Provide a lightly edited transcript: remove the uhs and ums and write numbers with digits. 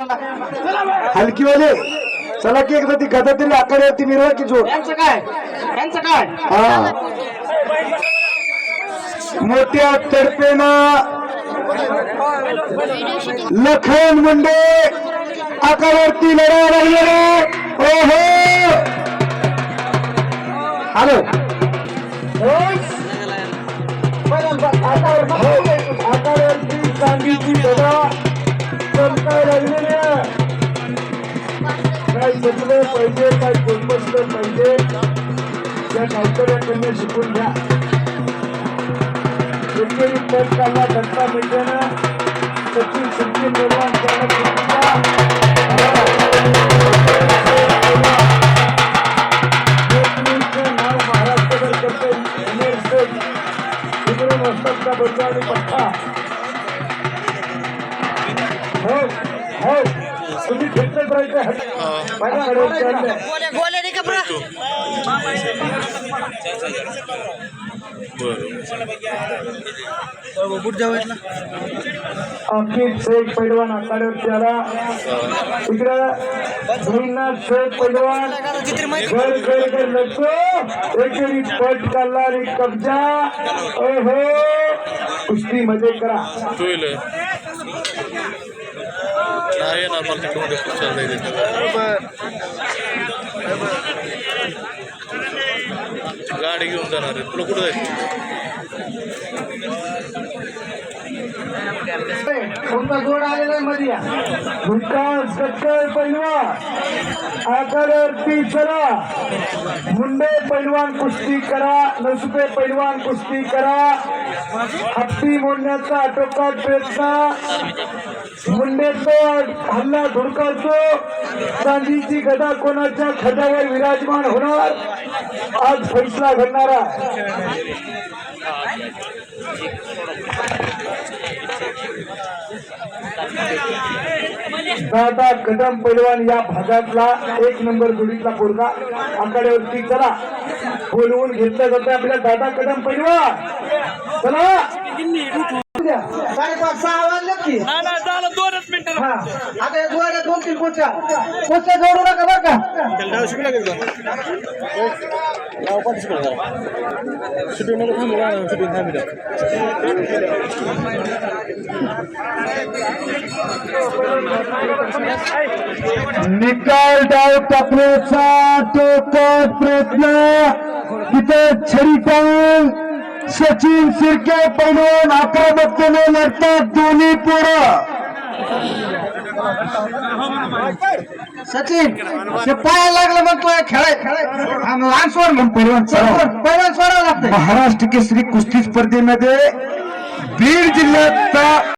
हलकी वाले चला की एकदा ती गदा तरी आकड्यावरती मिरवा की जोड यांचं काय हा मोठ्या तडपेनं लखन मुंडे आकड्यावरती लढा राहिले ओहो हॅलो आकड्यावरती चांदीची लढा चमकाय लागलेली आहे. काय सगळं पाहिजे काय कोणपसलं पाहिजे त्या गावकऱ्यांकडनं शिकून घ्या. एकेरी पद काढला घंटा मिळतेनं सचिन सिंधी निर्माण नाव महाराष्ट्रभर करते इकडून वस्तादचा बच्चा आणि पठ्ठा हो हो तुम्ही फिरत राहायचं माझ्याकडे अंकित शेख पैलवान आखाड्यावरती आला. इकडं भुईनाथ शेख पैलवान घर घर घर लगतो एकेरी पट काढला आणि कब्जा ओहो कुस्ती मध्ये करा. गाडी घेऊन जाणार आहे तुला कुठं जायचं कोणता जोड आलेला आहे मध्ये विकास कट्टर पैलवान आखाड्यावरती चला. मुंडे पैलवान कुस्ती करा. नसुपे पैलवान कुस्ती करा. हत्ती मोडण्याचा आटोकाट प्रयत्न मुंडेचा हल्ला धुडकावतो. चांदीची गदा कोणाच्या खड्यावर विराजमान होणार आज फैसला घडणारा. दादा कदम पैलवान या भागातला एक नंबर जोडीतला पोरगा आखाड्यावरती चला बोलवून घेतलं जातं आपल्या दादा कदम पैलवान. चला 5:30 वाजले की झालं 2 मिनिटं आता जोड्या 2-3 कोच्या जोडू नका बरं का. निकाल डाव टाकण्याचा टोकात प्रयत्न तिथे छडी टाळून सचिन सिरके पैलवान आक्रमकतेने लढतात दोन्ही पोरं. सचिन ते पाया लागलं मग तो खेळाय सोड मग पैलवान सोडावं लागतं. महाराष्ट्र केसरी कुस्ती स्पर्धेमध्ये बीड जिल्ह्याचा